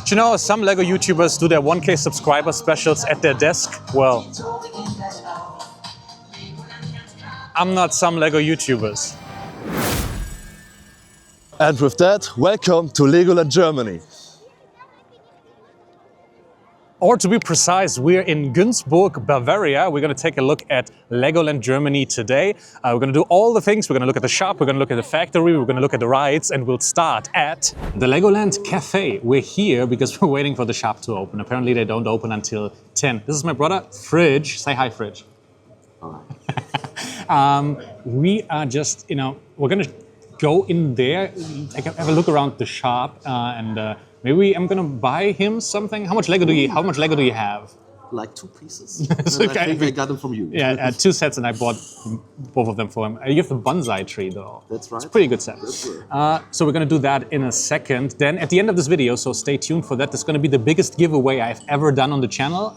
Do you know some Lego YouTubers do their 1K subscriber specials at their desk? Well, I'm not some Lego YouTubers. And with that, welcome to Legoland, Germany. Or to be precise, we're in Günzburg, Bavaria. We're going to take a look at Legoland, Germany today. We're going to do all the things. We're going to look at the shop, we're going to look at the factory, we're going to look at the rides, and we'll start at the Legoland Cafe. We're here because we're waiting for the shop to open. Apparently they don't open until 10. This is my brother, Fridge. Say hi, Fridge. We are just, we're going to go in there, have a look around the shop, and maybe I'm gonna buy him something. How much Lego do you have? Like 2 pieces. I think I got them from you. Yeah, 2 sets, and I bought both of them for him. You have the bonsai tree, though. That's right. It's a pretty good set. That's right. So we're going to do that in a second. Then at the end of this video, so stay tuned for that. There's going to be the biggest giveaway I've ever done on the channel.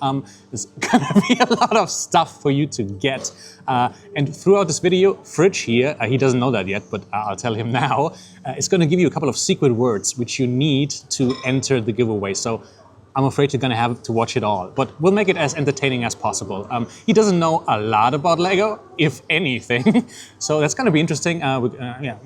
There's going to be a lot of stuff for you to get. And throughout this video, Fridge here, he doesn't know that yet, but I'll tell him now, is going to give you a couple of secret words which you need to enter the giveaway. So I'm afraid you're going to have to watch it all, but we'll make it as entertaining as possible. He doesn't know a lot about Lego, if anything, so that's going to be interesting. I'm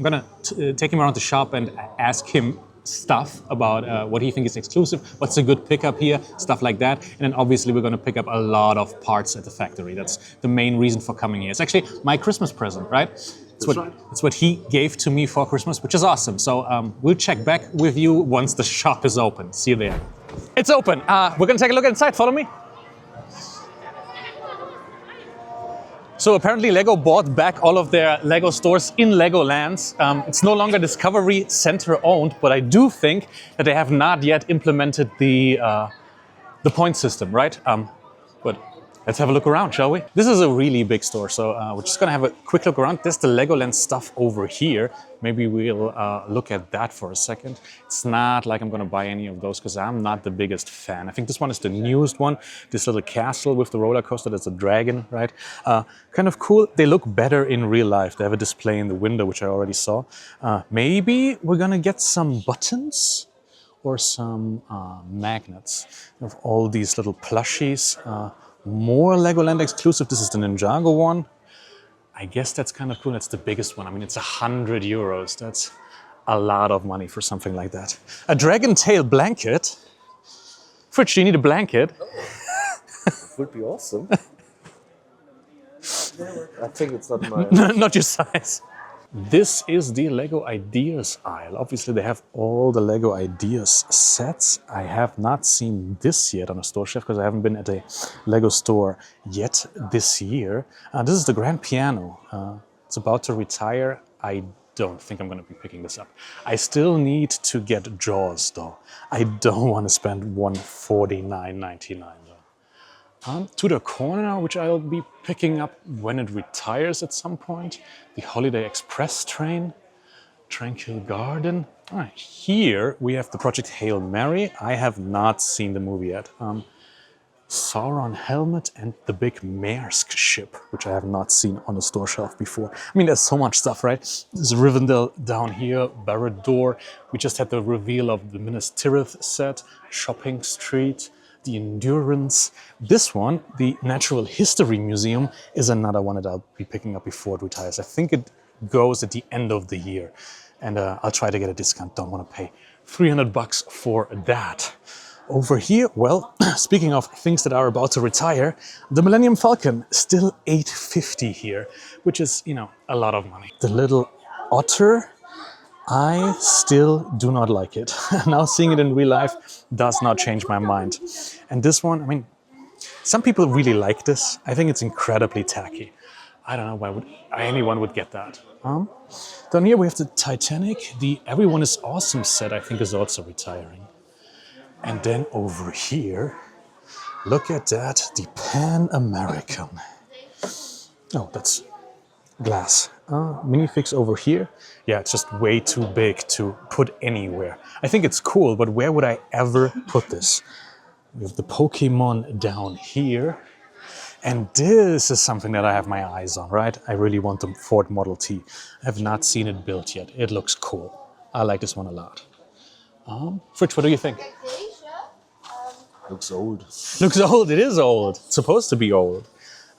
going to take him around the shop and ask him stuff about what he thinks is exclusive, what's a good pickup here, stuff like that. And then obviously we're going to pick up a lot of parts at the factory. That's the main reason for coming here. It's actually my Christmas present, right? It's what he gave to me for Christmas, which is awesome. So we'll check back with you once the shop is open. See you there. It's open. We're gonna take a look inside. Follow me. So apparently Lego bought back all of their Lego stores in Legoland. It's no longer Discovery Center owned, but I do think that they have not yet implemented the point system, right? But let's have a look around, shall we? This is a really big store, so we're just gonna have a quick look around. There's the Legoland stuff over here. Maybe we'll look at that for a second. It's not like I'm gonna buy any of those because I'm not the biggest fan. I think this one is the newest one. This little castle with the roller coaster, that's a dragon, right? Kind of cool. They look better in real life. They have a display in the window, which I already saw. Maybe we're gonna get some buttons or some magnets of all these little plushies. More Legoland exclusive. This is the Ninjago one. I guess that's kind of cool. That's the biggest one. I mean, it's 100 euros. That's a lot of money for something like that. A dragon tail blanket. Fridge, do you need a blanket? Would be awesome. I think it's not my... Not your size. This is the Lego Ideas aisle. Obviously, they have all the Lego Ideas sets. I have not seen this yet on a store shelf because I haven't been at a Lego store yet this year. This is the grand piano. It's about to retire. I don't think I'm going to be picking this up. I still need to get Jaws, though. I don't want to spend $149.99. To the corner, which I'll be picking up when it retires at some point. The Holiday Express train, Tranquil Garden. All right, here we have the Project Hail Mary. I have not seen the movie yet. Sauron helmet and the big Maersk ship, which I have not seen on the store shelf before. I mean, there's so much stuff, right? There's Rivendell down here, Barad-dûr. We just had the reveal of the Minas Tirith set, Shopping Street, the Endurance. This one, the Natural History Museum, is another one that I'll be picking up before it retires. I think it goes at the end of the year, and I'll try to get a discount. Don't want to pay 300 bucks for that. Over here, well, speaking of things that are about to retire, the Millennium Falcon, still $850 here, which is, a lot of money. The little otter, I still do not like it. Now seeing it in real life does not change my mind. And this one, I mean, some people really like this. I think it's incredibly tacky. I don't know why anyone would get that. Down here we have the Titanic. The Everyone is Awesome set, I think, is also retiring. And then over here, look at that, the Pan American. Oh, that's glass. Minifigs over here. Yeah, it's just way too big to put anywhere. I think it's cool, but where would I ever put this? We have the Pokemon down here. And this is something that I have my eyes on, right? I really want the Ford Model T. I have not seen it built yet. It looks cool. I like this one a lot. Fridge, what do you think? Looks old. Looks old, it is old. It's supposed to be old.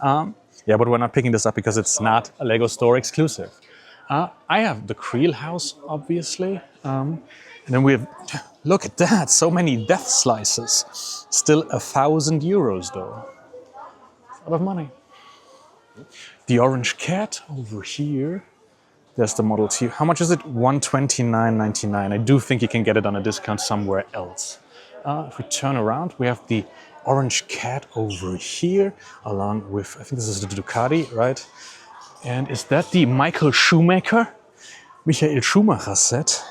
Yeah, but we're not picking this up because it's not a Lego store exclusive. I have the Creel house, obviously. And then we have, look at that, so many death slices. Still €1,000 though. A lot of money. The orange cat over here. There's the Model T. How much is it? $129.99. I do think you can get it on a discount somewhere else. If we turn around, we have the orange cat over here, along with, I think this is the Ducati, right? And is that the Michael Schumacher set?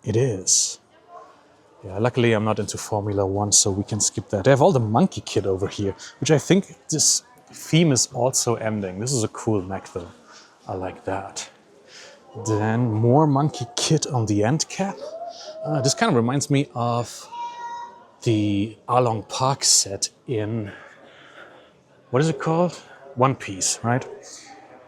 It is. Yeah, luckily I'm not into Formula One, so we can skip that. They have all the monkey kit over here, which I think this theme is also ending. This is a cool mech though. I like that. Then more monkey kit on the end cap. This kind of reminds me of the Along Park set in, what is it called? One Piece, right?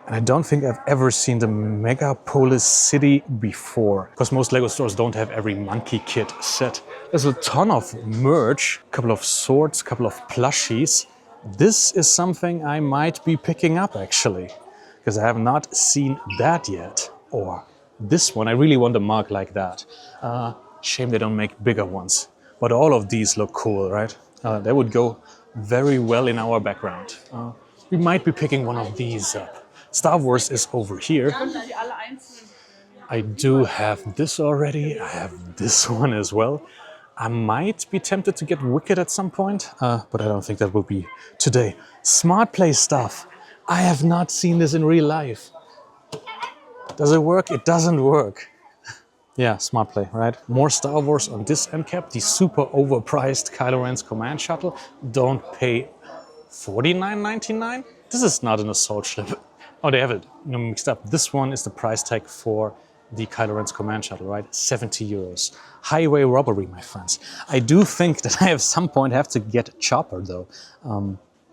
And I don't think I've ever seen the Megapolis City before, because most Lego stores don't have every monkey kit set. There's a ton of merch, a couple of swords, a couple of plushies. This is something I might be picking up actually, because I have not seen that yet. Or this one, I really want a mug like that. Shame they don't make bigger ones. But all of these look cool, right? They would go very well in our background. We might be picking one of these up. Star Wars is over here. I do have this already. I have this one as well. I might be tempted to get Wicked at some point, but I don't think that will be today. Smart Play stuff. I have not seen this in real life. Does it work? It doesn't work. Yeah, Smart Play, right? More Star Wars on this end cap. The super overpriced Kylo Ren's command shuttle. Don't pay $49.99? This is not an assault ship. Oh, they have it mixed up. This one is the price tag for the Kylo Ren's command shuttle, right? €70. Highway robbery, my friends. I do think that I at some point have to get Chopper though.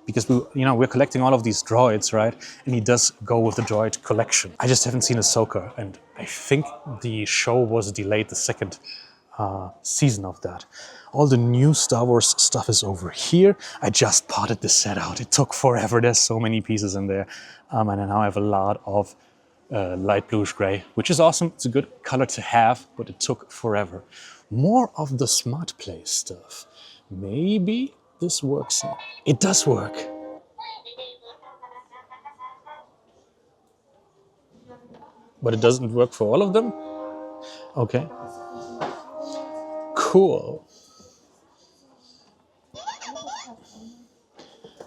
Because we're collecting all of these droids, right? And he does go with the droid collection. I just haven't seen Ahsoka, and I think the show was delayed the second season of that. All the new Star Wars stuff is over here. I just potted this set out. It took forever. There's so many pieces in there. And I now have a lot of light bluish gray, which is awesome. It's a good color to have, but it took forever. More of the Smart Play stuff. Maybe this works. It does work. But it doesn't work for all of them? Okay. Cool.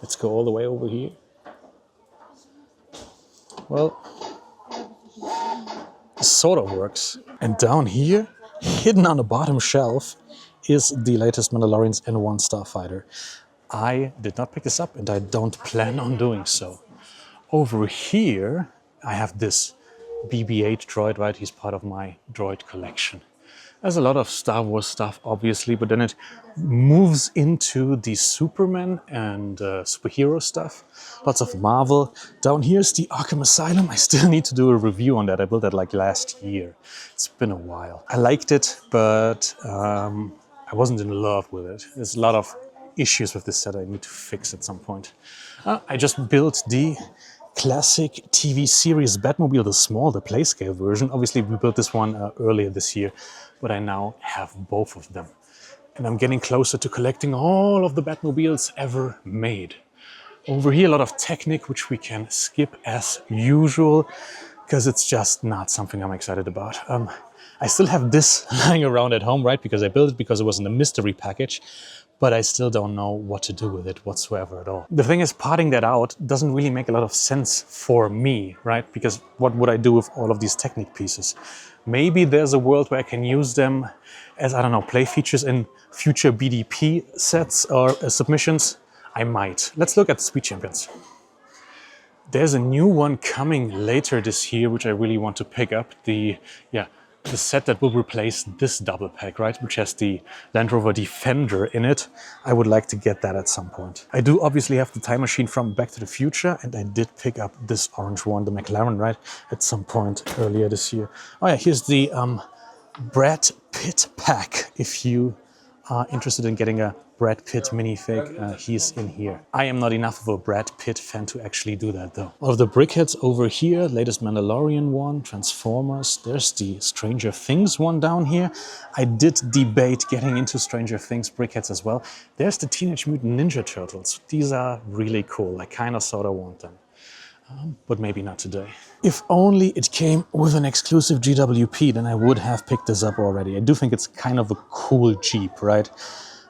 Let's go all the way over here. Well, it sort of works. And down here, hidden on the bottom shelf, is the latest Mandalorian's N1 Starfighter. I did not pick this up and I don't plan on doing so. Over here, I have this BB-8 droid, right? He's part of my droid collection. There's a lot of Star Wars stuff, obviously, but then it moves into the Superman and superhero stuff. Lots of Marvel. Down here's the Arkham Asylum. I still need to do a review on that. I built that like last year. It's been a while. I liked it, but I wasn't in love with it. There's a lot of issues with this set I need to fix at some point. I just built the classic TV series Batmobile, the Playscale version. Obviously, we built this one earlier this year, but I now have both of them. And I'm getting closer to collecting all of the Batmobiles ever made. Over here, a lot of Technic, which we can skip as usual, because it's just not something I'm excited about. I still have this lying around at home, right? Because I built it because it was in a mystery package, but I still don't know what to do with it whatsoever at all. The thing is, potting that out doesn't really make a lot of sense for me, right? Because what would I do with all of these Technic pieces? Maybe there's a world where I can use them as, I don't know, play features in future BDP sets or submissions. I might. Let's look at Speed Champions. There's a new one coming later this year, which I really want to pick up. The set that will replace this double pack, right? Which has the Land Rover Defender in it. I would like to get that at some point. I do obviously have the time machine from Back to the Future, and I did pick up this orange one, the McLaren, right? At some point earlier this year. Oh yeah, here's the Brad Pitt pack, if you are interested in getting a Brad Pitt minifig, he's in here. I am not enough of a Brad Pitt fan to actually do that though. Of the brickheads over here, latest Mandalorian one, Transformers, there's the Stranger Things one down here. I did debate getting into Stranger Things brickheads as well. There's the Teenage Mutant Ninja Turtles. These are really cool. I kind of sort of want them. But maybe not today. If only it came with an exclusive GWP, then I would have picked this up already. I do think it's kind of a cool Jeep, right?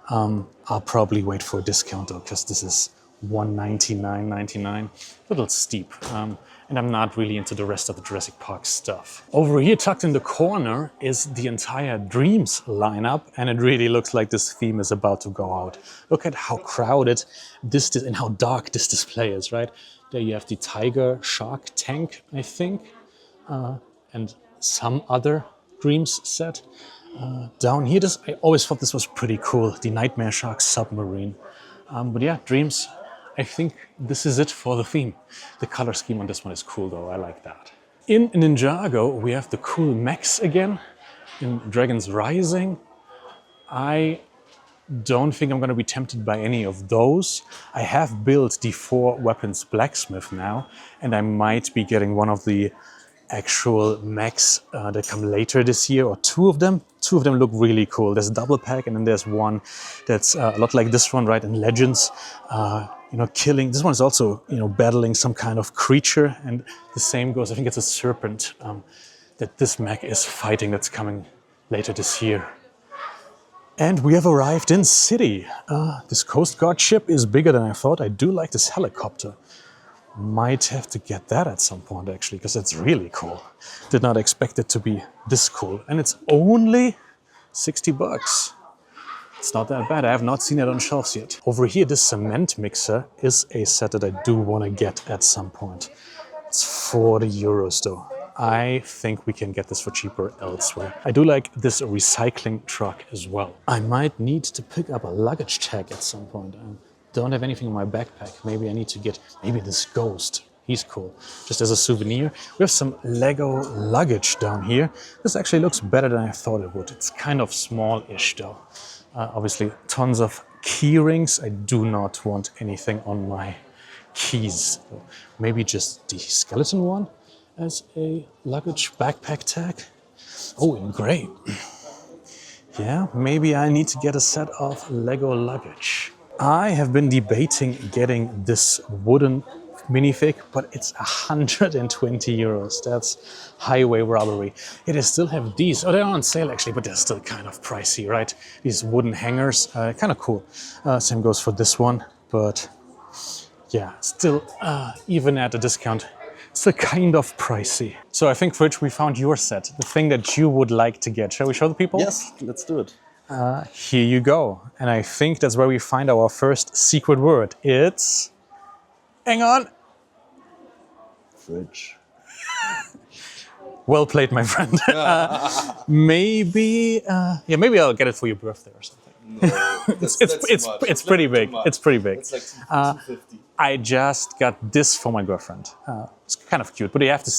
I'll probably wait for a discount though, because this is $199.99. A little steep. And I'm not really into the rest of the Jurassic Park stuff. Over here, tucked in the corner, is the entire Dreams lineup, and it really looks like this theme is about to go out. Look at how crowded this is and how dark this display is, right? There you have the Tiger Shark Tank, I think, and some other Dreams set. Down here, I always thought this was pretty cool, the Nightmare Shark Submarine. But yeah, Dreams, I think this is it for the theme. The color scheme on this one is cool though, I like that. In Ninjago, we have the cool mechs again. In Dragon's Rising, I don't think I'm going to be tempted by any of those. I have built the 4 weapons blacksmith now, and I might be getting one of the actual mechs that come later this year, or 2 of them. 2 of them look really cool. There's a double pack, and then there's one that's a lot like this one, right? In Legends, you know, killing. This one is also, you know, battling some kind of creature, and the same goes. I think it's a serpent that this mech is fighting. That's coming later this year. And we have arrived in city. This Coast Guard ship is bigger than I thought. I do like this helicopter. Might have to get that at some point actually, because it's really cool. Did not expect it to be this cool. And it's only 60 bucks. It's not that bad. I have not seen it on shelves yet. Over here, this cement mixer is a set that I do want to get at some point. It's 40 euros though. I think we can get this for cheaper elsewhere. I do like this recycling truck as well. I might need to pick up a luggage tag at some point. I don't have anything in my backpack. Maybe I need to get maybe this ghost. He's cool. Just as a souvenir. We have some Lego luggage down here. This actually looks better than I thought it would. It's kind of small-ish though. Obviously tons of key rings. I do not want anything on my keys. So maybe just the skeleton one as a luggage backpack tag. Oh, in gray. Yeah, maybe I need to get a set of Lego luggage. I have been debating getting this wooden minifig, but it's 120 euros. That's highway robbery. Yeah, they still have these. Oh, they're on sale actually, but they're still kind of pricey, right? These wooden hangers, kind of cool. Same goes for this one, but yeah, still, even at a discount, still kind of pricey. So I think, Fridge, we found your set, the thing that you would like to get. Shall we show the people? Yes, let's do it. Here you go. And I think that's where we find our first secret word. It's... Hang on. Fridge. Well played, my friend. Maybe I'll get it for your birthday or something. No, it's pretty big. It's pretty big. It's like 250. I just got this for my girlfriend. It's kind of cute, but you have to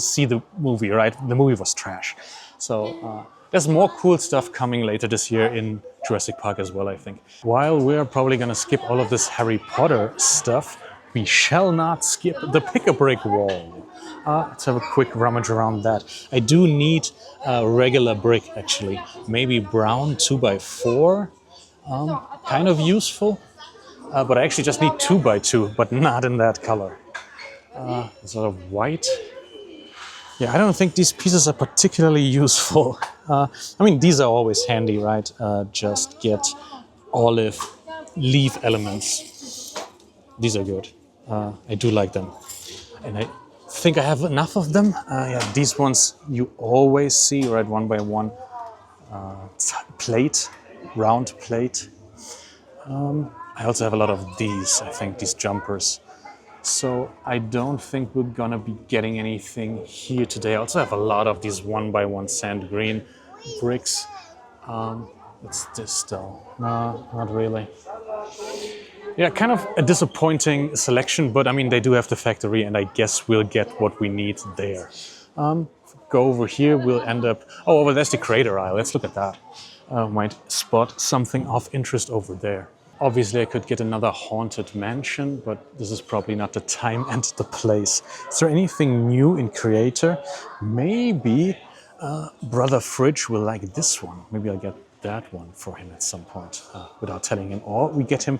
see the movie, right? The movie was trash. So there's more cool stuff coming later this year in Jurassic Park as well, I think. While we're probably gonna skip all of this Harry Potter stuff, we shall not skip the pick-a-brick wall. Let's have a quick rummage around that. I do need a regular brick, actually. Maybe brown 2x4. Kind of useful. But I actually just need 2x2, but not in that color. Sort of white. Yeah, I don't think these pieces are particularly useful. I mean, these are always handy, right? Just get olive leaf elements. These are good. I do like them. And I think I have enough of them. Yeah, these ones you always see, right? 1x1 plate, round plate. I also have a lot of these, I think, these jumpers. So I don't think we're gonna be getting anything here today. I also have a lot of these 1x1 sand green bricks. What's this though? No, not really. Yeah, kind of a disappointing selection, but I mean, they do have the factory, and I guess we'll get what we need there. Go over here, we'll end up... Oh, well, there's the crater aisle. Let's look at that. might spot something of interest over there. Obviously, I could get another haunted mansion, but this is probably not the time and the place. Is there anything new in Creator? Maybe Brother Fridge will like this one. Maybe I'll get that one for him at some point without telling him. Or we get him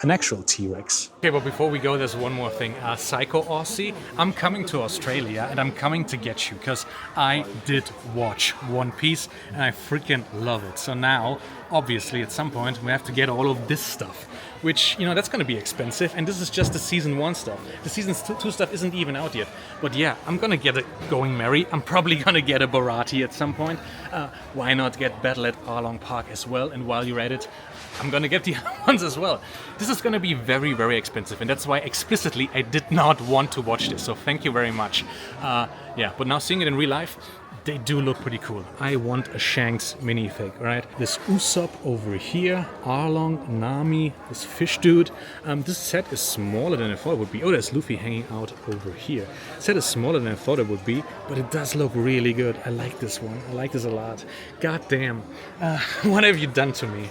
an actual T-Rex. Okay, but before we go, there's one more thing. Psycho Aussie, I'm coming to Australia and I'm coming to get you because I did watch One Piece and I freaking love it. So now, obviously, at some point, we have to get all of this stuff, which, you know, that's going to be expensive. And this is just the Season 1 stuff. The Season 2 stuff isn't even out yet. But yeah, I'm going to get a Going Merry. I'm probably going to get a Barati at some point. Why not get Battle at Arlong Park as well? And while you're at it, I'm gonna get the other ones as well. This is gonna be very, very expensive, and that's why explicitly I did not want to watch this, so thank you very much. Yeah, but now seeing it in real life, they do look pretty cool. I want a Shanks minifig, right? This Usopp over here, Arlong, Nami, this fish dude. This set is smaller than I thought it would be. Oh, there's Luffy hanging out over here. Set is smaller than I thought it would be, but it does look really good. I like this one. I like this a lot. God damn. What have you done to me?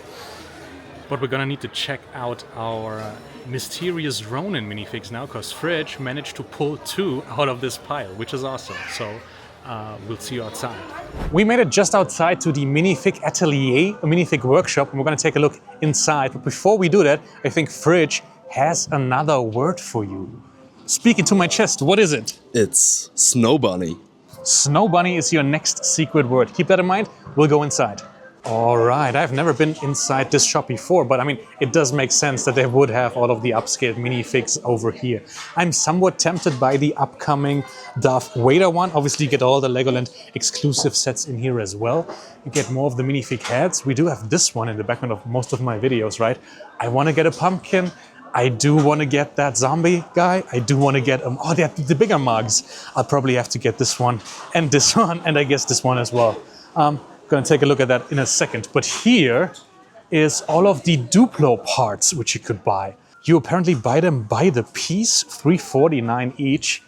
But we're gonna need to check out our mysterious Ronin minifigs now, because Fridge managed to pull 2 out of this pile, which is awesome. So we'll see you outside. We made it just outside to the minifig atelier, a minifig workshop, and we're gonna take a look inside. But before we do that, I think Fridge has another word for you. Speak into my chest, what is it? It's Snow Bunny. Snow Bunny is your next secret word. Keep that in mind, we'll go inside. All right, I've never been inside this shop before, but I mean, it does make sense that they would have all of the upscaled minifigs over here. I'm somewhat tempted by the upcoming Darth Vader one. Obviously, you get all the Legoland exclusive sets in here as well. You get more of the minifig heads. We do have this one in the background of most of my videos, right? I want to get a pumpkin. I do want to get that zombie guy. I do want to get oh, they have the bigger mugs. I'll probably have to get this one, and I guess this one as well. Going to take a look at that in a second. But here is all of the Duplo parts which you could buy. You apparently buy them by the piece, $3.49 each.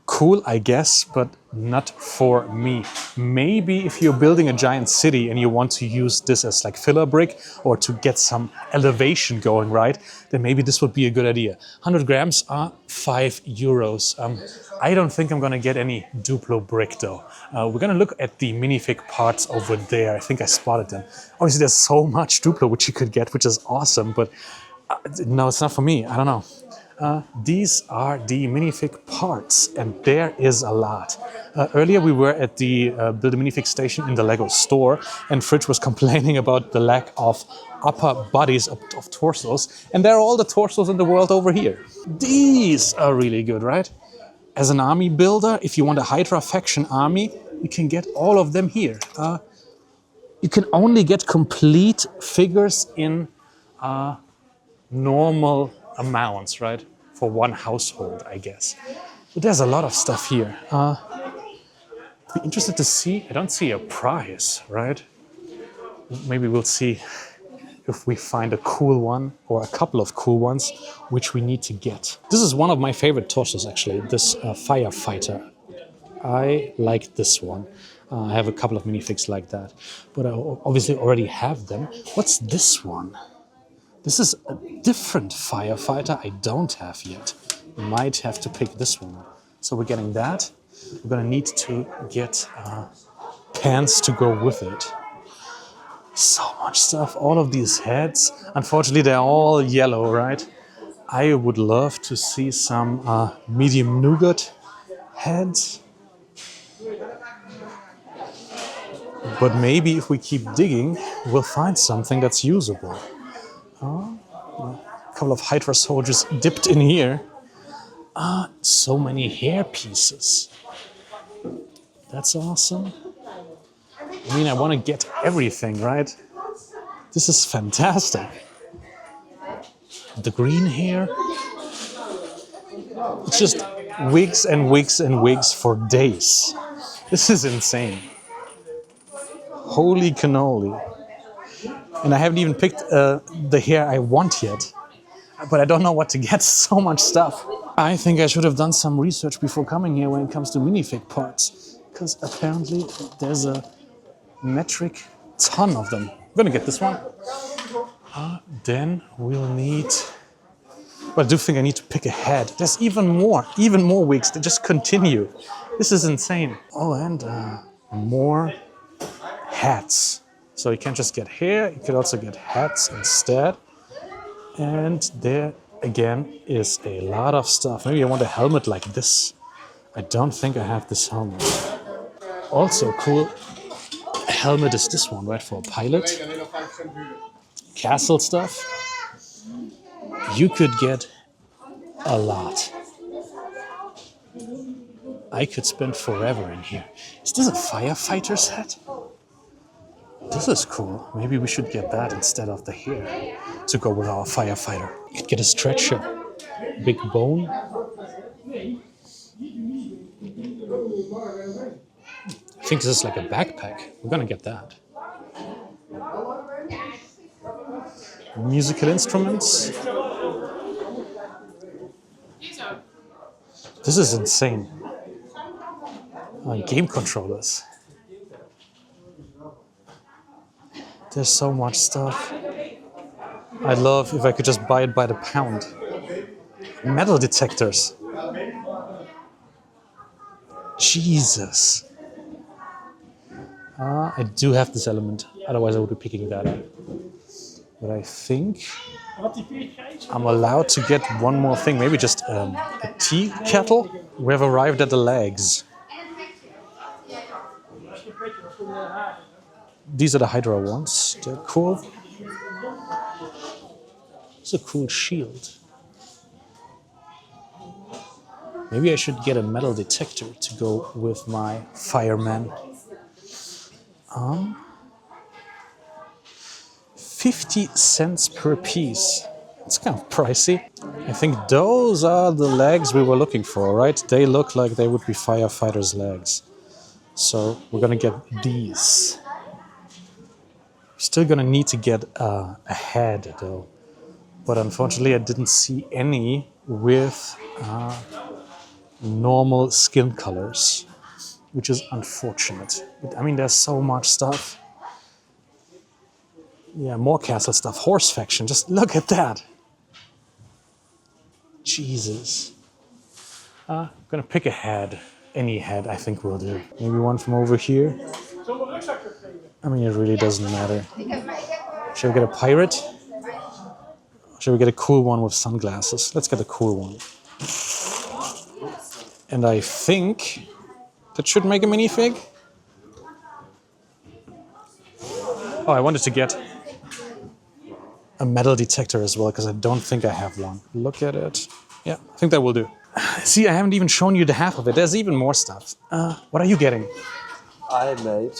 Cool, I guess, but not for me. Maybe if you're building a giant city and you want to use this as like filler brick or to get some elevation going, right? Then maybe this would be a good idea. 100 grams are €5. I don't think I'm gonna get any Duplo brick though. We're gonna look at the minifig parts over there. I think I spotted them. Obviously there's so much Duplo which you could get, which is awesome, but no, it's not for me, I don't know. These are the minifig parts, and there is a lot. Earlier we were at the Build a Minifig station in the Lego store, and Fridge was complaining about the lack of upper bodies of torsos, and there are all the torsos in the world over here. These are really good, right? As an army builder, if you want a Hydra faction army, you can get all of them here. You can only get complete figures in normal amounts, right? For one household, I guess. But there's a lot of stuff here. Be interested to see. I don't see a price, right? Maybe we'll see if we find a cool one or a couple of cool ones which we need to get. This is one of my favorite torsos, actually. This firefighter. I like this one. I have a couple of minifigs like that, but I obviously already have them. What's this one? This is a different firefighter I don't have yet. Might have to pick this one up. So we're getting that. We're gonna need to get pants to go with it. So much stuff, all of these heads. Unfortunately, they're all yellow, right? I would love to see some medium nougat heads. But maybe if we keep digging, we'll find something that's usable. A couple of Hydra soldiers dipped in here. So many hair pieces. That's awesome. I mean, I want to get everything, right? This is fantastic. The green hair. It's just wigs and wigs and wigs for days. This is insane. Holy cannoli. And I haven't even picked the hair I want yet. But I don't know what to get, so much stuff. I think I should have done some research before coming here when it comes to minifig parts. Because apparently there's a metric ton of them. I'm gonna get this one. Then we'll need... But I do think I need to pick a head. There's even more wigs. They just continue. This is insane. Oh, and more hats. So you can't just get hair, you could also get hats instead. And there again is a lot of stuff. Maybe I want a helmet like this. I don't think I have this helmet. Also cool helmet is this one, right, for a pilot. Castle stuff. You could get a lot. I could spend forever in here. Is this a firefighter's hat? This is cool. Maybe we should get that instead of the hair to go with our firefighter. You could get a stretcher, big bone. I think this is like a backpack. We're gonna get that. Musical instruments. This is insane. Game controllers. There's so much stuff. I'd love if I could just buy it by the pound. Metal detectors. Jesus. I do have this element, otherwise I would be picking that up. But I think I'm allowed to get one more thing, maybe just a tea kettle. We have arrived at the legs. These are the Hydra ones. They're cool. It's a cool shield. Maybe I should get a metal detector to go with my fireman. 50 cents per piece. It's kind of pricey. I think those are the legs we were looking for, right? They look like they would be firefighters' legs. So we're gonna get these. Still gonna need to get a head though. But unfortunately I didn't see any with normal skin colors, which is unfortunate. But, I mean, there's so much stuff. Yeah, more castle stuff. Horse faction, just look at that. Jesus. I'm gonna pick a head. Any head I think will do. Maybe one from over here. I mean, it really doesn't matter. Should we get a pirate? Should we get a cool one with sunglasses? Let's get a cool one. And I think that should make a minifig. Oh, I wanted to get a metal detector as well, because I don't think I have one. Look at it. Yeah, I think that will do. See, I haven't even shown you the half of it. There's even more stuff. What are you getting? I made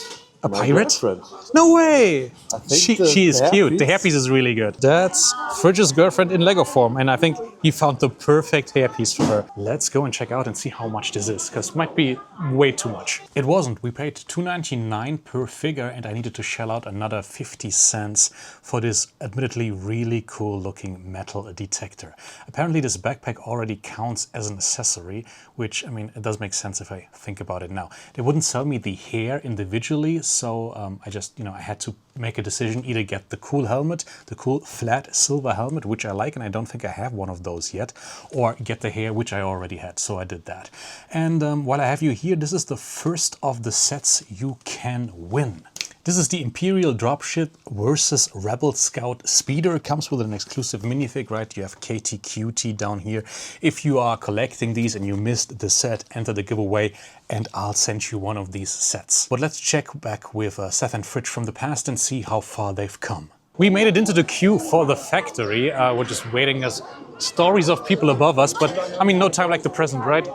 a my pirate? girlfriend. No way! I think She is cute. The hairpiece- hairpiece is really good. That's Fridge's girlfriend in Lego form, and I think he found the perfect hairpiece for her. Let's go and check out and see how much this is, because it might be way too much. It wasn't. We paid $2.99 per figure, and I needed to shell out another 50 cents for this admittedly really cool looking metal detector. Apparently this backpack already counts as an accessory, which, I mean, it does make sense if I think about it now. They wouldn't sell me the hair individually, so I just, I had to make a decision, either get the cool helmet, the cool flat silver helmet, which I like, and I don't think I have one of those yet, or get the hair, which I already had, so I did that. And while I have you here, this is the first of the sets you can win. This is the Imperial Dropship versus Rebel Scout Speeder. It comes with an exclusive minifig, right? You have KTQT down here. If you are collecting these and you missed the set, enter the giveaway and I'll send you one of these sets. But let's check back with Seth and Fridge from the past and see how far they've come. We made it into the queue for the factory. We're just waiting as stories of people above us, but I mean, no time like the present, right?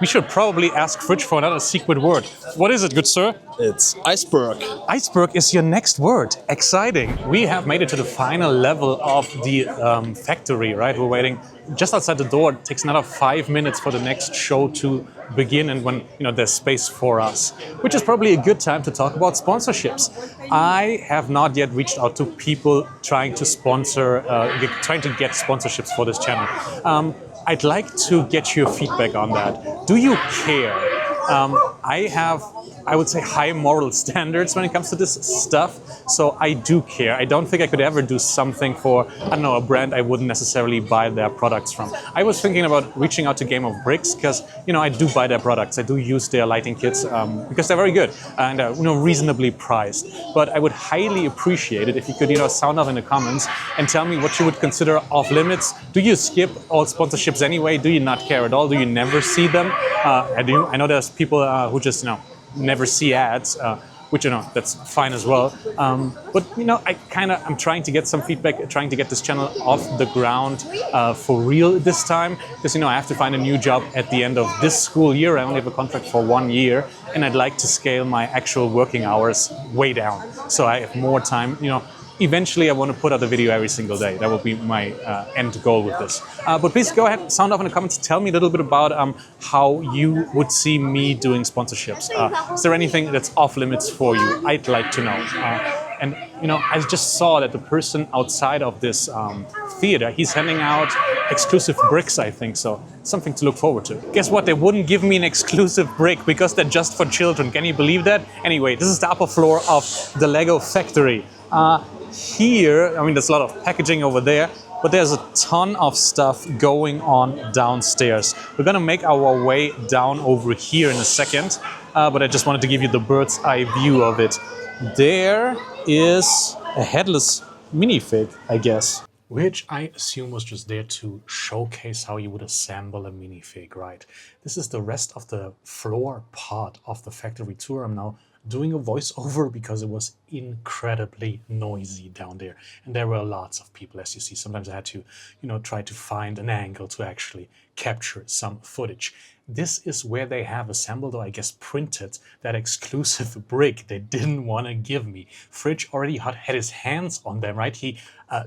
We should probably ask Fridge for another secret word. What is it, good sir? It's iceberg. Iceberg is your next word. Exciting. We have made it to the final level of the factory, right? We're waiting just outside the door. It takes another 5 minutes for the next show to begin, and when there's space for us, which is probably a good time to talk about sponsorships. I have not yet reached out to people trying to sponsor, trying to get sponsorships for this channel. I'd like to get your feedback on that. Do you care I have, I would say, high moral standards when it comes to this stuff, so I do care. I don't think I could ever do something for, I don't know, a brand I wouldn't necessarily buy their products from. I was thinking about reaching out to Game of Bricks because, you know, I do buy their products. I do use their lighting kits because they're very good and, you know, reasonably priced. But I would highly appreciate it if you could, you know, sound off in the comments and tell me what you would consider off limits. Do you skip all sponsorships anyway? Do you not care at all? Do you never see them? I do. I know there's people who just, you know, never see ads, which, you know, that's fine as well. But, you know, I'm trying to get some feedback, trying to get this channel off the ground for real this time. Because, you know, I have to find a new job at the end of this school year. I only have a contract for 1 year. And I'd like to scale my actual working hours way down. So I have more time, you know. Eventually, I want to put out a video every single day. That will be my end goal with this. But please go ahead, sound off in the comments. Tell me a little bit about how you would see me doing sponsorships. Is there anything that's off limits for you? I'd like to know. And you know, I just saw that the person outside of this theater, he's handing out exclusive bricks, I think. So something to look forward to. Guess what? They wouldn't give me an exclusive brick because they're just for children. Can you believe that? Anyway, this is the upper floor of the Lego factory. Here, I mean, there's a lot of packaging over there, but there's a ton of stuff going on downstairs. We're gonna make our way down over here in a second, but I just wanted to give you the bird's eye view of it. There is a headless minifig, I guess, which I assume was just there to showcase how you would assemble a minifig, right? This is the rest of the floor part of the factory tour. I'm now doing a voiceover because it was incredibly noisy down there. And there were lots of people, as you see. Sometimes I had to, you know, try to find an angle to actually capture some footage. This is where they have assembled, or I guess printed, that exclusive brick they didn't want to give me. Fridge already had his hands on them, right? He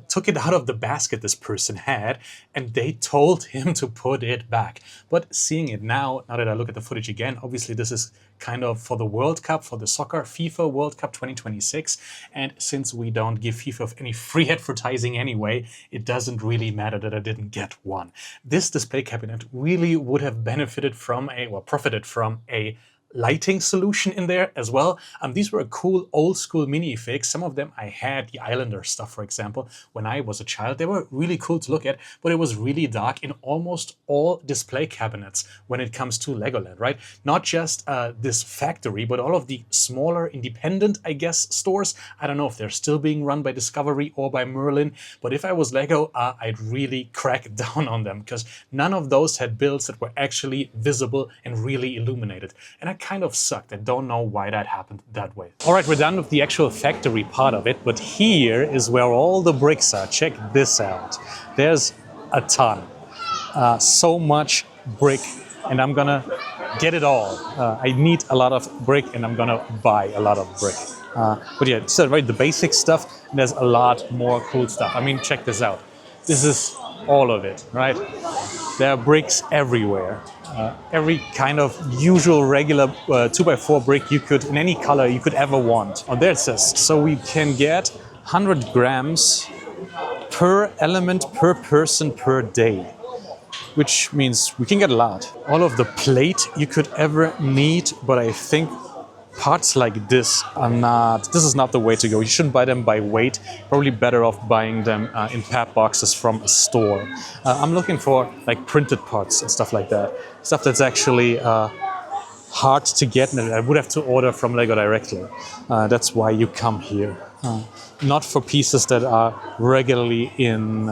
took it out of the basket this person had, and they told him to put it back. But seeing it now that I look at the footage again, obviously this is kind of for the World Cup, for the soccer FIFA World Cup 2026. And since we don't give FIFA any free advertising anyway, it doesn't really matter that I didn't get one. This display cabinet really would have benefited from profited from a lighting solution in there as well. These were a cool old school minifigs. Some of them I had, the Islander stuff, for example, when I was a child. They were really cool to look at, but it was really dark in almost all display cabinets when it comes to Legoland, right? Not just this factory, but all of the smaller independent, I guess, stores. I don't know if they're still being run by Discovery or by Merlin, but if I was Lego, I'd really crack down on them because none of those had builds that were actually visible and really illuminated. And I kind of sucked. I don't know why that happened that way. All right, we're done with the actual factory part of it, but here is where all the bricks are. Check this out. There's a ton. So much brick, and I'm gonna get it all. I need a lot of brick, and I'm gonna buy a lot of brick. But yeah, so right, the basic stuff, and there's a lot more cool stuff. I mean, check this out. This is all of it, right? There are bricks everywhere. Every kind of usual regular 2x4 brick you could, in any color you could ever want. Oh, there it says, so we can get 100 grams per element per person per day, which means we can get a lot. All of the plate you could ever need, but I think parts like this is not the way to go. You shouldn't buy them by weight. Probably better off buying them in pad boxes from a store. I'm looking for like printed parts and stuff like that. Stuff that's actually hard to get and I would have to order from Lego directly. That's why you come here. Not for pieces that are regularly in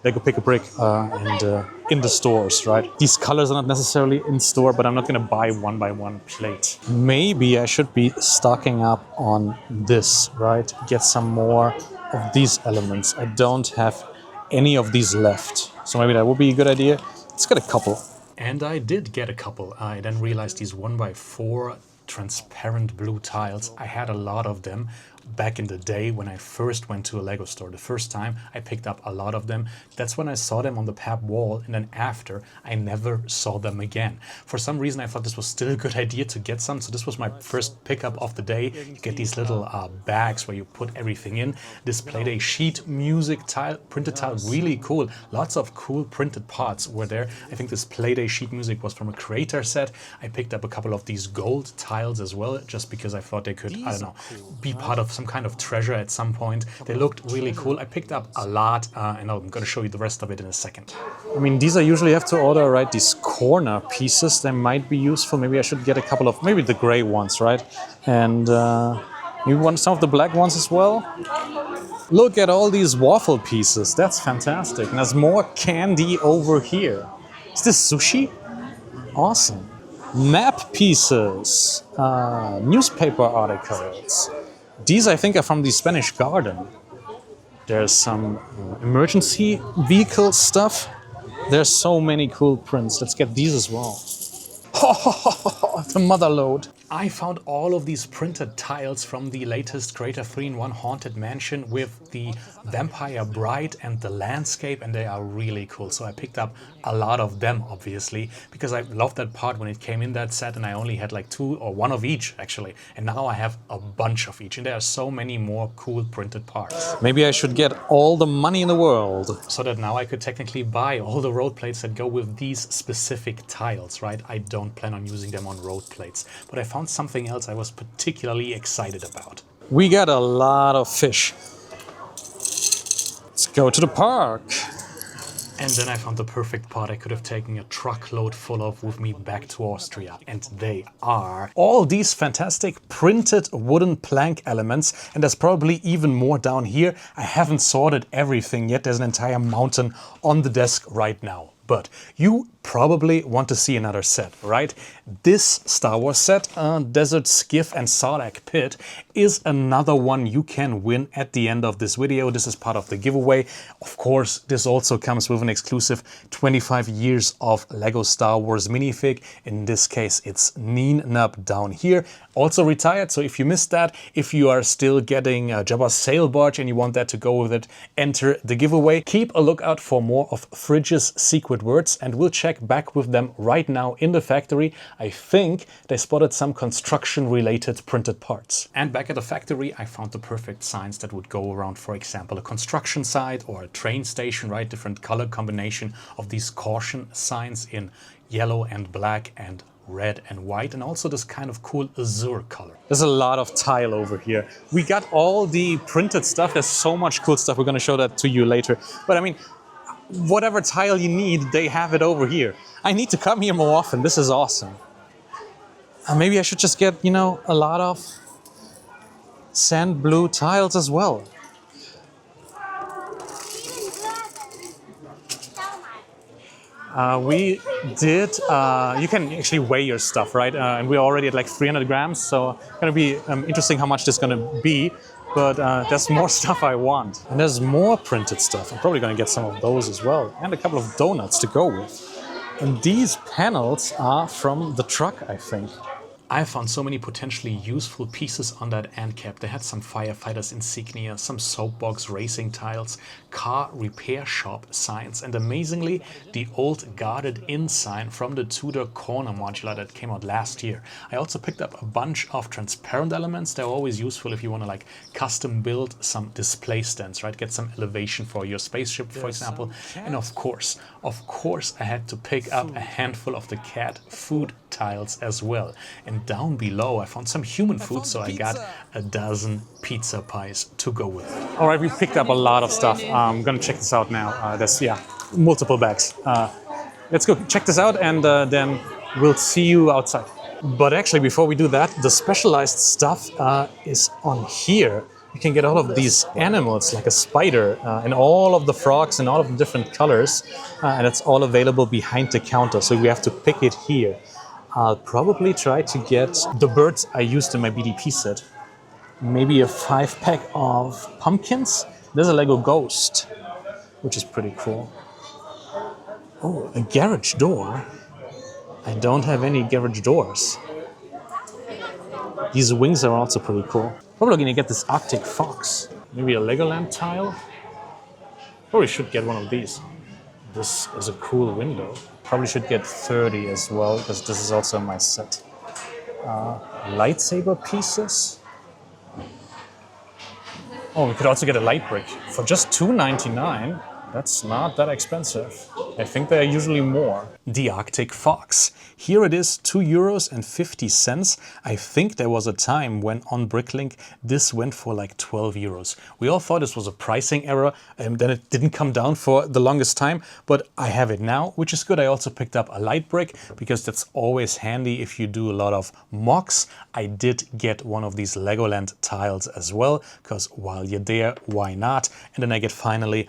Lego Pick-a-Brick and in the stores, right? These colors are not necessarily in store, but I'm not gonna buy one by one plate. Maybe I should be stocking up on this, right? Get some more of these elements. I don't have any of these left. So maybe that would be a good idea. Let's get a couple. And I did get a couple. I then realized these 1x4 transparent blue tiles. I had a lot of them. back in the day when I first went to a Lego store. The first time I picked up a lot of them. That's when I saw them on the pab wall, and then after I never saw them again. For some reason I thought this was still a good idea to get some, so this was my first pickup of the day. You get these little bags where you put everything in. This Playday sheet music tile, printed tile, really cool. Lots of cool printed parts were there. I think this Playday sheet music was from a creator set. I picked up a couple of these gold tiles as well, just because I thought they could, I don't know, be part of some kind of treasure at some point. They looked really cool. I picked up a lot, and I'm going to show you the rest of it in a second. I mean, these I usually have to order, right? These corner pieces, they might be useful. Maybe I should get a couple of, maybe the gray ones, right? And you want some of the black ones as well? Look at all these waffle pieces. That's fantastic. And there's more candy over here. Is this sushi? Awesome. Map pieces, newspaper articles. These I think are from the Spanish Garden. There's some emergency vehicle stuff. There's so many cool prints. Let's get these as well. The mother load. I found all of these printed tiles from the latest Creator 3-in-1 Haunted Mansion with the Vampire Bride and the landscape, and they are really cool. So I picked up a lot of them, obviously, because I loved that part when it came in that set, and I only had like 2 or 1 of each, actually. And now I have a bunch of each, and there are so many more cool printed parts. Maybe I should get all the money in the world, so that now I could technically buy all the road plates that go with these specific tiles, right? I don't plan on using them on road plates, but I found something else I was particularly excited about. We got a lot of fish. Let's go to the park. And then I found the perfect part I could have taken a truckload full of with me back to Austria. And they are all these fantastic printed wooden plank elements. And there's probably even more down here. I haven't sorted everything yet. There's an entire mountain on the desk right now. But you probably want to see another set, right? This Star Wars set, Desert Skiff and Sarlacc Pit, is another one you can win at the end of this video. This is part of the giveaway. Of course, this also comes with an exclusive 25 years of Lego Star Wars minifig. In this case, it's Neen Nub down here. Also retired, so if you missed that, if you are still getting Jabba's sail barge and you want that to go with it, enter the giveaway. Keep a lookout for more of Fridge's secret words, and we'll check back with them right now in the factory. I think they spotted some construction-related printed parts. And back at the factory, I found the perfect signs that would go around, for example, a construction site or a train station, right? Different color combination of these caution signs in yellow and black and red and white, and also this kind of cool azure color. There's a lot of tile over here. We got all the printed stuff. There's so much cool stuff. We're going to show that to you later. But I mean, whatever tile you need, they have it over here. I need to come here more often. This is awesome. Maybe I should just get, you know, a lot of sand blue tiles as well. We did, you can actually weigh your stuff, right? And we're already at like 300 grams, so it's gonna be interesting how much this is gonna be. But there's more stuff I want. And there's more printed stuff. I'm probably gonna get some of those as well. And a couple of donuts to go with. And these panels are from the truck, I think. I found so many potentially useful pieces on that end cap. They had some firefighters insignia, some soapbox racing tiles, car repair shop signs, and amazingly, the old guarded in sign from the Tudor corner modular that came out last year. I also picked up a bunch of transparent elements. They're always useful if you want to like custom build some display stands, right? Get some elevation for your spaceship, for example. And of course, I had to pick up a handful of the cat food tiles as well. And down below I found some human food, so I got a dozen pizza pies to go with it. All right, we picked up a lot of stuff. I'm gonna check this out now. There's, yeah, multiple bags. Let's go check this out, and then we'll see you outside. But actually, before we do that, the specialized stuff is on here. You can get all of these animals, like a spider, and all of the frogs in all of the different colors, and it's all available behind the counter, so we have to pick it here. I'll probably try to get the birds I used in my BDP set. Maybe a 5-pack of pumpkins. There's a Lego ghost, which is pretty cool. Oh, a garage door. I don't have any garage doors. These wings are also pretty cool. Probably gonna get this Arctic fox. Maybe a Legoland tile. Probably should get one of these. This is a cool window. Probably should get 30 as well, because this is also my set. Lightsaber pieces. Oh, we could also get a light brick for just $2.99. That's not that expensive. I think they're usually more. The Arctic Fox. Here it is, €2.50. I think there was a time when on Bricklink this went for like 12 euros. We all thought this was a pricing error and then it didn't come down for the longest time, but I have it now, which is good. I also picked up a light brick because that's always handy if you do a lot of mocks. I did get one of these Legoland tiles as well, because while you're there, why not? And then I finally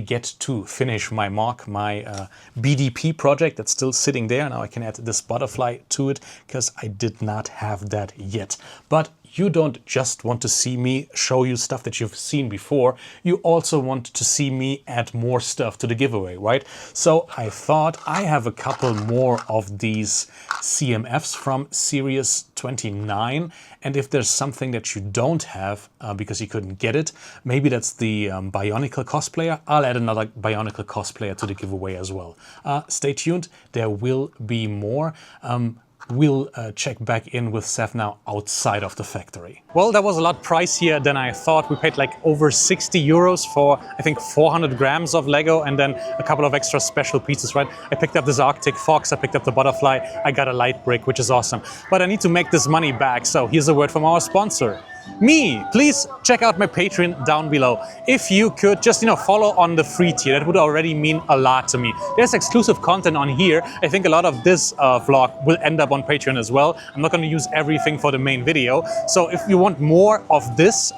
get to finish my mock, my BDP project that's still sitting there. Now I can add this butterfly to it because I did not have that yet. But you don't just want to see me show you stuff that you've seen before. You also want to see me add more stuff to the giveaway, right? So I thought I have a couple more of these CMFs from Series 29. And if there's something that you don't have because you couldn't get it, maybe that's the Bionicle cosplayer, I'll add another Bionicle cosplayer to the giveaway as well. Stay tuned, there will be more. We'll check back in with Seth now outside of the factory. Well, that was a lot pricier than I thought. We paid like over 60 euros for, I think, 400 grams of Lego and then a couple of extra special pieces, right? I picked up this Arctic fox, I picked up the butterfly, I got a light brick, which is awesome. But I need to make this money back, so here's a word from our sponsor. Me! Please check out my Patreon down below. If you could just, follow on the free tier, that would already mean a lot to me. There's exclusive content on here. I think a lot of this vlog will end up on Patreon as well. I'm not going to use everything for the main video. So if you want more of this,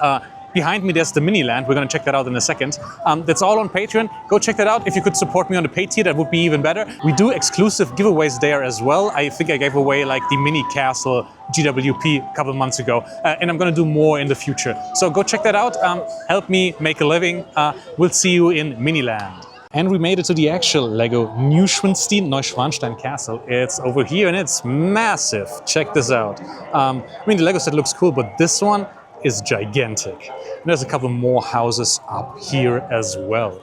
behind me there's the Miniland. We're going to check that out in a second. That's all on Patreon. Go check that out. If you could support me on the paid tier, that would be even better. We do exclusive giveaways there as well. I think I gave away like the mini castle GWP a couple months ago, and I'm going to do more in the future. So go check that out. Help me make a living. We'll see you in Miniland. And we made it to the actual Lego Neuschwanstein Castle. It's over here and it's massive. Check this out. I mean, the Lego set looks cool, but this one is gigantic. And there's a couple more houses up here as well.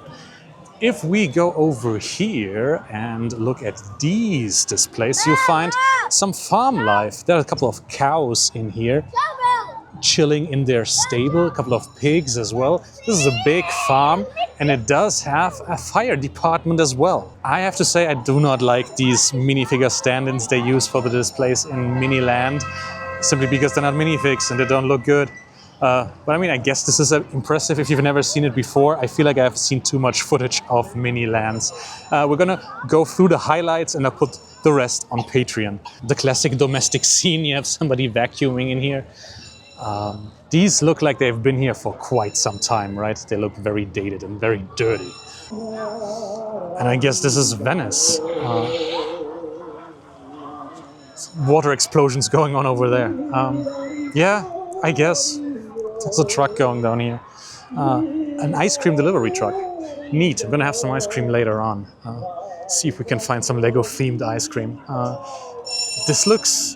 If we go over here and look at these displays, you'll find some farm life. There are a couple of cows in here chilling in their stable, a couple of pigs as well. This is a big farm and it does have a fire department as well. I have to say I do not like these minifigure stand-ins they use for the displays in Miniland, simply because they're not minifigs and they don't look good. But I mean, I guess this is impressive if you've never seen it before. I feel like I've seen too much footage of Minilands. We're gonna go through the highlights and I'll put the rest on Patreon. The classic domestic scene, you have somebody vacuuming in here. These look like they've been here for quite some time, right? They look very dated and very dirty. And I guess this is Venice. Water explosions going on over there. Yeah, I guess. There's a truck going down here. An ice cream delivery truck. Neat. I'm gonna have some ice cream later on. See if we can find some Lego themed ice cream. This looks,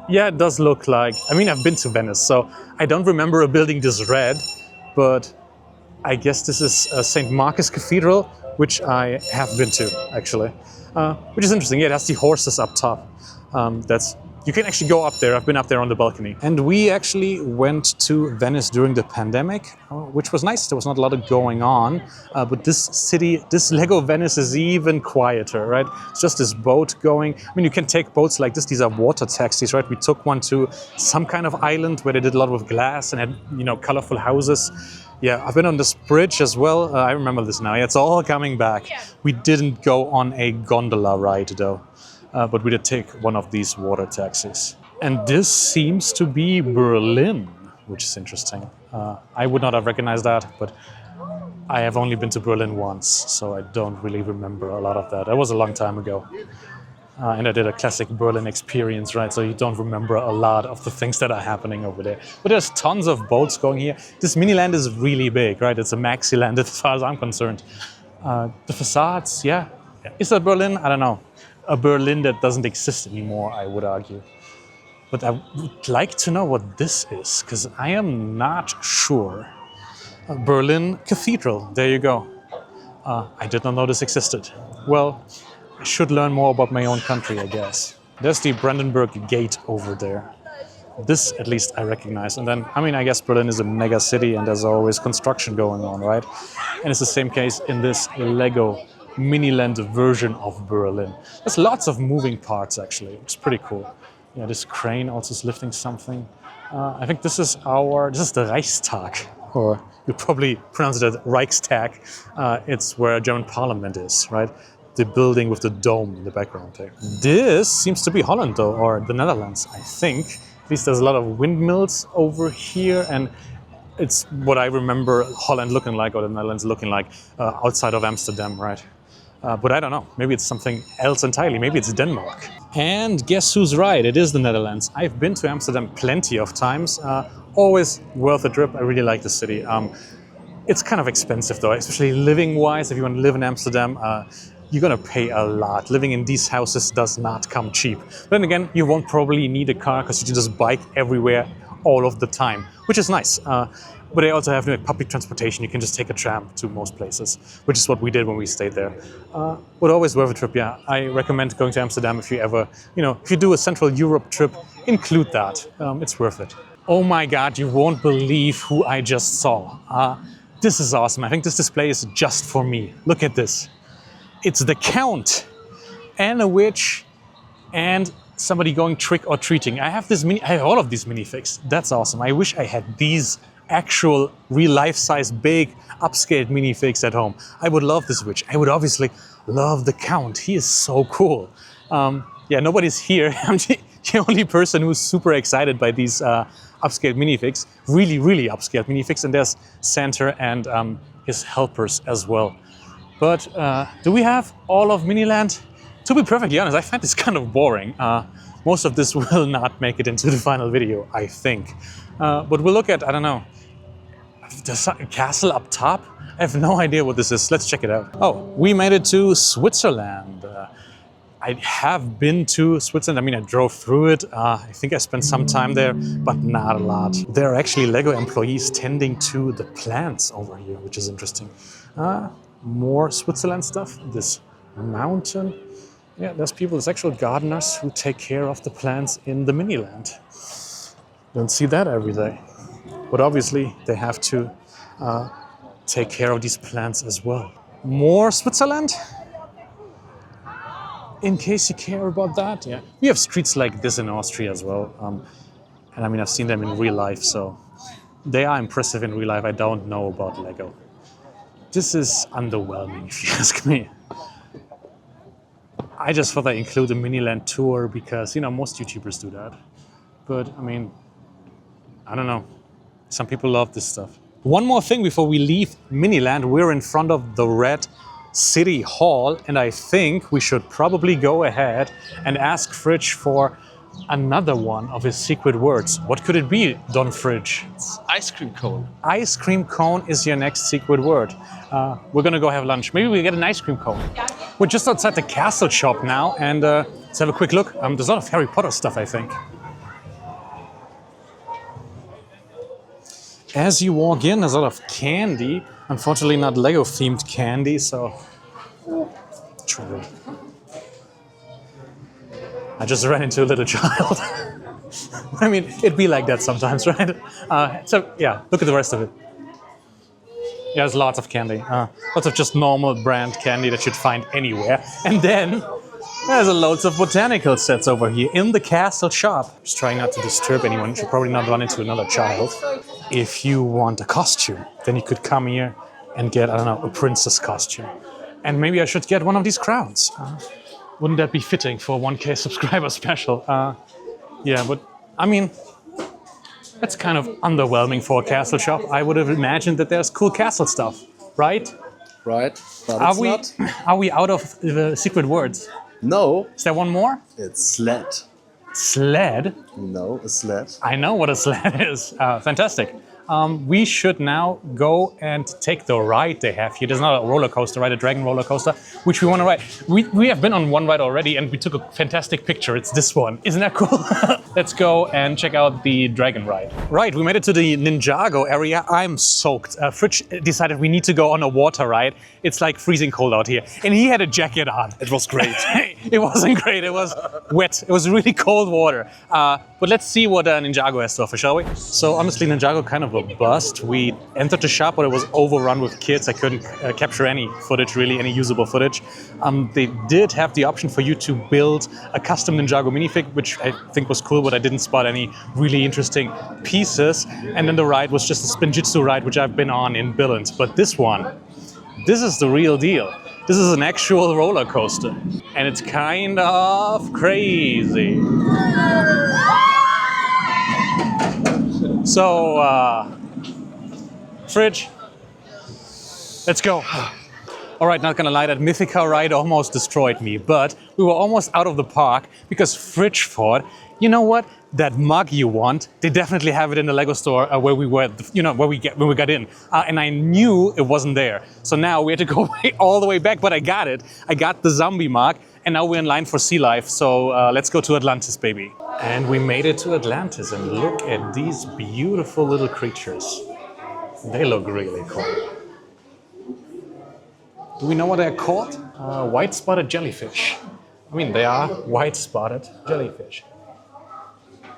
yeah, it does look like, I mean, I've been to Venice, so I don't remember a building this red, but I guess this is St. Marcus Cathedral, which I have been to, actually. Which is interesting. Yeah, it has the horses up top. You can actually go up there. I've been up there on the balcony. And we actually went to Venice during the pandemic, which was nice. There was not a lot of going on. But this city, this Lego Venice is even quieter, right? It's just this boat going. I mean, you can take boats like this. These are water taxis, right? We took one to some kind of island where they did a lot with glass and had, colorful houses. Yeah, I've been on this bridge as well. I remember this now. Yeah, it's all coming back. Yeah. We didn't go on a gondola ride, though. But we did take one of these water taxis. And this seems to be Berlin, which is interesting. I would not have recognized that, but I have only been to Berlin once, so I don't really remember a lot of that. That was a long time ago. And I did a classic Berlin experience, right? So you don't remember a lot of the things that are happening over there. But there's tons of boats going here. This Miniland is really big, right? It's a maxi land as far as I'm concerned. The facades, yeah. Is that Berlin? I don't know. A Berlin that doesn't exist anymore, I would argue. But I would like to know what this is, because I am not sure. Berlin Cathedral, there you go. I did not know this existed. Well, I should learn more about my own country, I guess. There's the Brandenburg Gate over there. This, at least, I recognize. And then, I mean, I guess Berlin is a mega city and there's always construction going on, right? And it's the same case in this Lego Miniland version of Berlin. There's lots of moving parts, actually. It's pretty cool. Yeah, this crane also is lifting something. I think this is the Reichstag, or you probably pronounce it as Reichstag. It's where German Parliament is, right? The building with the dome in the background there. This seems to be Holland, though, or the Netherlands, I think. At least there's a lot of windmills over here, and it's what I remember Holland looking like, or the Netherlands looking like, outside of Amsterdam, right? But I don't know. Maybe it's something else entirely. Maybe it's Denmark. And guess who's right? It is the Netherlands. I've been to Amsterdam plenty of times. Always worth a trip. I really like the city. It's kind of expensive, though, especially living-wise. If you want to live in Amsterdam, you're going to pay a lot. Living in these houses does not come cheap. But then again, you won't probably need a car because you can just bike everywhere all of the time, which is nice. But they also have public transportation. You can just take a tram to most places, which is what we did when we stayed there. But always worth a trip, yeah. I recommend going to Amsterdam if you ever, if you do a Central Europe trip, include that. It's worth it. Oh my God, you won't believe who I just saw. This is awesome. I think this display is just for me. Look at this. It's the Count and a witch and somebody going trick or treating. I have all of these minifigs. That's awesome. I wish I had these actual real life size big upscaled minifigs at home. I would love this witch. I would obviously love the Count. He is so cool. Yeah, nobody's here. I'm the only person who's super excited by these upscaled minifigs. Really, really upscaled minifigs. And there's Santa and his helpers as well. But do we have all of Miniland? To be perfectly honest, I find this kind of boring. Most of this will not make it into the final video, I think. But we'll look at, I don't know, the castle up top? I have no idea what this is. Let's check it out. Oh, we made it to Switzerland. I have been to Switzerland. I mean, I drove through it. I think I spent some time there, but not a lot. There are actually Lego employees tending to the plants over here, which is interesting. More Switzerland stuff. This mountain. Yeah, there's actual gardeners who take care of the plants in the Miniland. Don't see that every day. But obviously, they have to take care of these plants as well. More Switzerland? In case you care about that, yeah. We have streets like this in Austria as well. And I mean, I've seen them in real life, so they are impressive in real life. I don't know about Lego. This is underwhelming, if you ask me. I just thought I'd include a Miniland tour because, most YouTubers do that. But, I mean, I don't know. Some people love this stuff. One more thing before we leave Miniland. We're in front of the Red City Hall, and I think we should probably go ahead and ask Fridge for another one of his secret words. What could it be, Don Fridge? It's ice cream cone. Ice cream cone is your next secret word. We're gonna go have lunch. Maybe we get an ice cream cone. We're just outside the castle shop now, and let's have a quick look. There's a lot of Harry Potter stuff, I think. As you walk in, there's a lot of candy. Unfortunately, not Lego-themed candy, so... True. I just ran into a little child. I mean, it'd be like that sometimes, right? So, yeah, look at the rest of it. Yeah, there's lots of candy. Lots of just normal brand candy that you'd find anywhere. And then there's loads of botanical sets over here in the castle shop. Just trying not to disturb anyone. You should probably not run into another child. If you want a costume, then you could come here and get, I don't know, a princess costume. And maybe I should get one of these crowns. Wouldn't that be fitting for a 1K subscriber special? Yeah, but I mean, that's kind of underwhelming for a castle shop. I would have imagined that there's cool castle stuff, right? Right, but it's not. Are we out of the secret words? No. Is there one more? It's sled. Sled? No, a sled. I know what a sled is. Fantastic. we should now go and take the ride they have here. There's not a roller coaster, right? A dragon roller coaster, which we want to ride. We have been on one ride already and we took a fantastic picture. It's this one. Isn't that cool? Let's go and check out the dragon ride. Right, we made it to the Ninjago area. I'm soaked. Fritsch decided we need to go on a water ride. It's like freezing cold out here. And he had a jacket on. It was great. It wasn't great. It was wet. It was really cold water. But let's see what Ninjago has to offer, shall we? So honestly, Ninjago kind of a bust. We entered the shop, but it was overrun with kids. I couldn't capture any footage, really, any usable footage. They did have the option for you to build a custom Ninjago minifig, which I think was cool, but I didn't spot any really interesting pieces. And then the ride was just a Spinjitzu ride, which I've been on in Billund. But this one, this is the real deal. This is an actual roller coaster. And it's kind of crazy. So, Fridge, let's go. All right, not gonna lie, that Mythica ride almost destroyed me, but we were almost out of the park because Fridge thought, you know what? That mug you want, they definitely have it in the Lego store where we were, when we got in. And I knew it wasn't there. So now we had to go all the way back, but I got it. I got the zombie mug, and now we're in line for sea life. So let's go to Atlantis, baby. And we made it to Atlantis, and look at these beautiful little creatures. They look really cool. Do we know what they're called? White-spotted jellyfish. I mean, they are white-spotted jellyfish.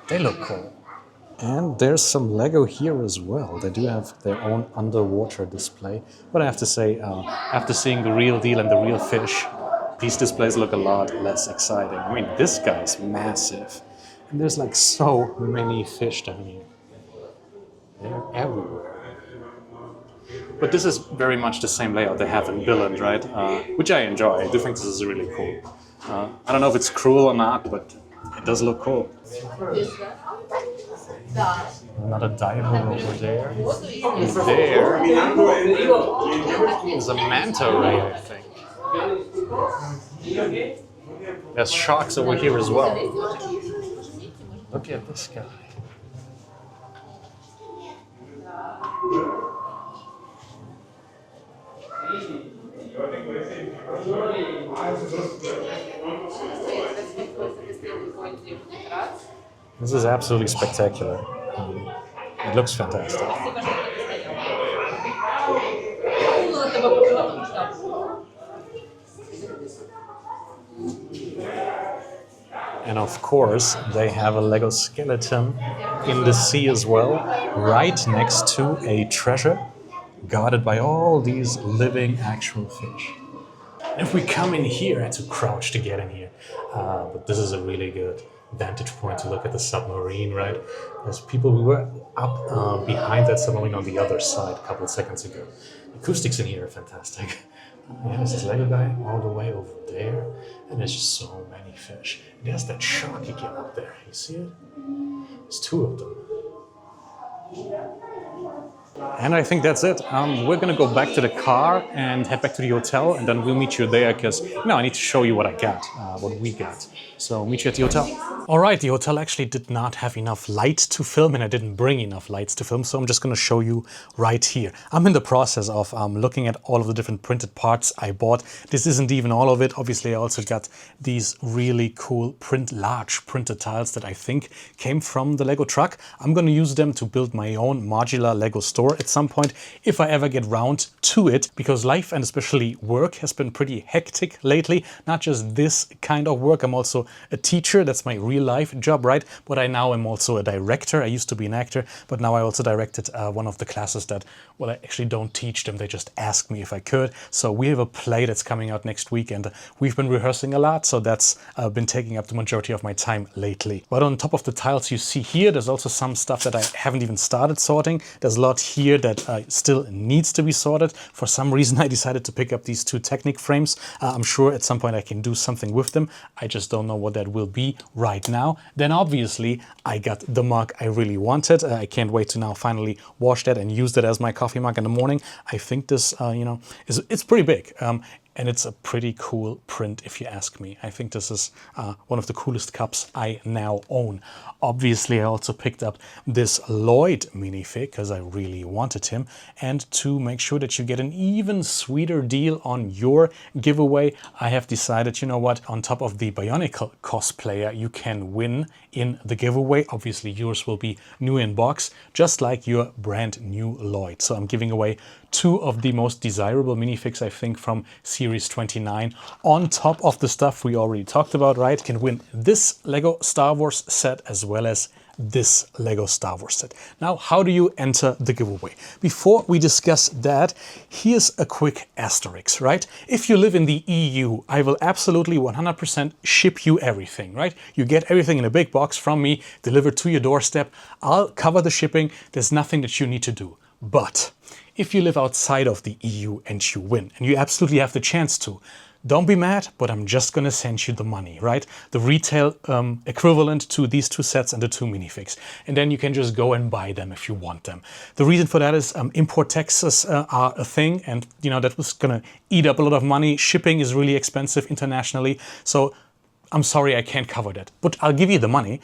They look cool. And there's some Lego here as well. They do have their own underwater display. But I have to say, after seeing the real deal and the real fish, these displays look a lot less exciting. I mean, this guy's massive. And there's like so many fish down here. They're everywhere. But this is very much the same layout they have in Billund, right? Which I enjoy. I do think this is really cool. I don't know if it's cruel or not, but it does look cool. Another diver over there. There is a manta ray, I think. There's sharks over here as well. Look at this guy. This is absolutely spectacular. It looks fantastic. And of course, they have a Lego skeleton in the sea as well, right next to a treasure guarded by all these living actual fish. And if we come in here, I had to crouch to get in here. But this is a really good vantage point to look at the submarine, right? There's people, we were up behind that submarine on the other side a couple of seconds ago. The acoustics in here are fantastic. Yeah, there's this Lego guy all the way over there, and there's just so many fish. And there's that shark again up there, you see it? There's two of them. And I think that's it. We're gonna go back to the car and head back to the hotel, and then we'll meet you there because I need to show you what I got, what we got. So meet you at the hotel. All right, the hotel actually did not have enough light to film, and I didn't bring enough lights to film, so I'm just gonna show you right here. I'm in the process of looking at all of the different printed parts I bought. This isn't even all of it. Obviously, I also got these really cool large printed tiles that I think came from the Lego truck. I'm gonna use them to build my own modular Lego store at some point, if I ever get round to it, because life and especially work has been pretty hectic lately. Not just this kind of work, I'm also a teacher. That's my real life job, right? But I now am also a director. I used to be an actor, but now I also directed one of the classes that, well, I actually don't teach them. They just ask me if I could. So we have a play that's coming out next week, and we've been rehearsing a lot. So that's been taking up the majority of my time lately. But on top of the tiles you see here, there's also some stuff that I haven't even started sorting. There's a lot here that still needs to be sorted. For some reason, I decided to pick up these two Technic frames. I'm sure at some point I can do something with them. I just don't know what that will be right now. Then obviously I got the mug I really wanted. I can't wait to now finally wash that and use that as my coffee mug in the morning. I think this, it's pretty big. and it's a pretty cool print if you ask me. I think this is one of the coolest cups I now own. Obviously, I also picked up this Lloyd minifig because I really wanted him, and to make sure that you get an even sweeter deal on your giveaway, I have decided, you know what, on top of the Bionicle cosplayer you can win in the giveaway. Obviously yours will be new in box, just like your brand new Lloyd. So I'm giving away 2 of the most desirable minifigs, I think, from Series 29. On top of the stuff we already talked about, right? Can win this Lego Star Wars set as well as this Lego Star Wars set. Now, how do you enter the giveaway? Before we discuss that, here's a quick asterisk, right? If you live in the EU, I will absolutely 100% ship you everything, right? You get everything in a big box from me, delivered to your doorstep. I'll cover the shipping. There's nothing that you need to do. But if you live outside of the EU and you win, and you absolutely have the chance to, don't be mad, but I'm just gonna send you the money, right? The retail equivalent to these 2 sets and the 2 minifigs. And then you can just go and buy them if you want them. The reason for that is import taxes are a thing, and you know that was gonna eat up a lot of money. Shipping is really expensive internationally. So I'm sorry, I can't cover that, but I'll give you the money.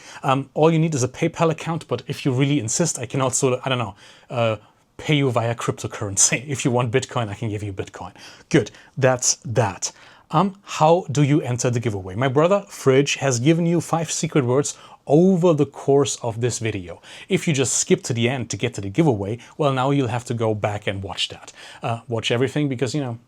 All you need is a PayPal account, but if you really insist, I can also, I don't know, pay you via cryptocurrency. If you want Bitcoin, I can give you Bitcoin. Good, that's that. How do you enter the giveaway? My brother Fridge has given you 5 secret words over the course of this video. If you just skip to the end to get to the giveaway, well, now you'll have to go back and watch that. Watch everything because, you know,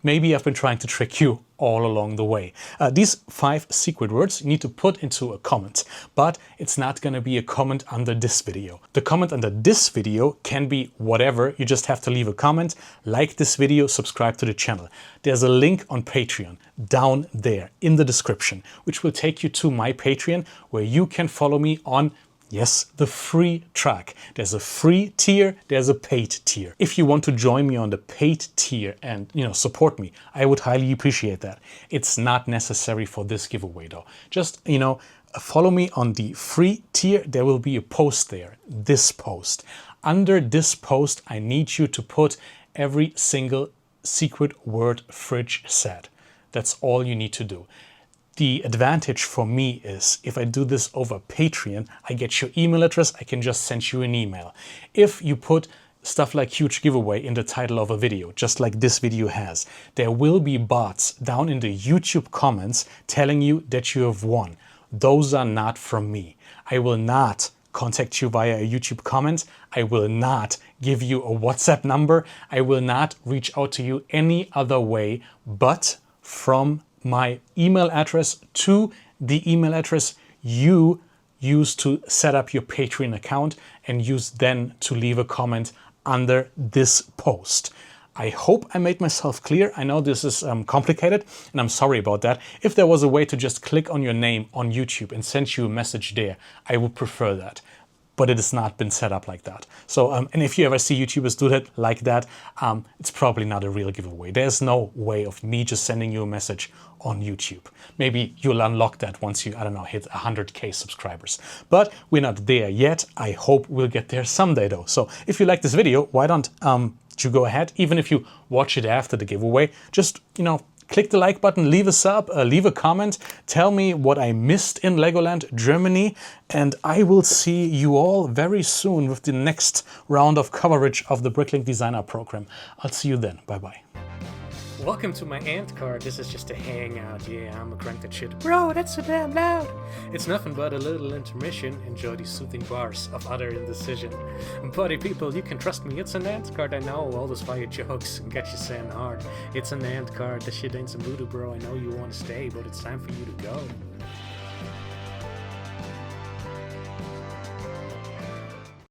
maybe I've been trying to trick you all along the way. These 5 secret words you need to put into a comment, but it's not going to be a comment under this video. The comment under this video can be whatever. You just have to leave a comment, like this video, subscribe to the channel. There's a link on Patreon down there in the description, which will take you to my Patreon, where you can follow me on, yes, the free track. There's a free tier, there's a paid tier. If you want to join me on the paid tier and, you know, support me, I would highly appreciate that. It's not necessary for this giveaway though. Just, you know, follow me on the free tier. There will be a post there, this post. Under this post, I need you to put every single secret word Fridge said. That's all you need to do. The advantage for me is if I do this over Patreon, I get your email address, I can just send you an email. If you put stuff like huge giveaway in the title of a video, just like this video has, there will be bots down in the YouTube comments telling you that you have won. Those are not from me. I will not contact you via a YouTube comment. I will not give you a WhatsApp number. I will not reach out to you any other way but from my email address to the email address you use to set up your Patreon account and use then to leave a comment under this post. I hope I made myself clear. I know this is complicated and I'm sorry about that. If there was a way to just click on your name on YouTube and send you a message there, I would prefer that. But it has not been set up like that. So, and if you ever see YouTubers do that like that, it's probably not a real giveaway. There's no way of me just sending you a message on YouTube. Maybe you'll unlock that once you, I don't know, hit 100K subscribers. But we're not there yet. I hope we'll get there someday though. So if you like this video, why don't you go ahead, even if you watch it after the giveaway, just, you know, click the like button, leave a sub, leave a comment, tell me what I missed in Legoland Germany, and I will see you all very soon with the next round of coverage of the Bricklink Designer Program. I'll see you then. Bye-bye. Welcome to my ant card. This is just a hangout. Yeah, I'm a crank that shit. Bro, that's so damn loud. It's nothing but a little intermission. Enjoy these soothing bars of utter indecision. Buddy people, you can trust me. It's an ant card. I know all those fire jokes and get you saying hard. It's an ant card. This shit ain't some voodoo, bro. I know you want to stay, but it's time for you to go.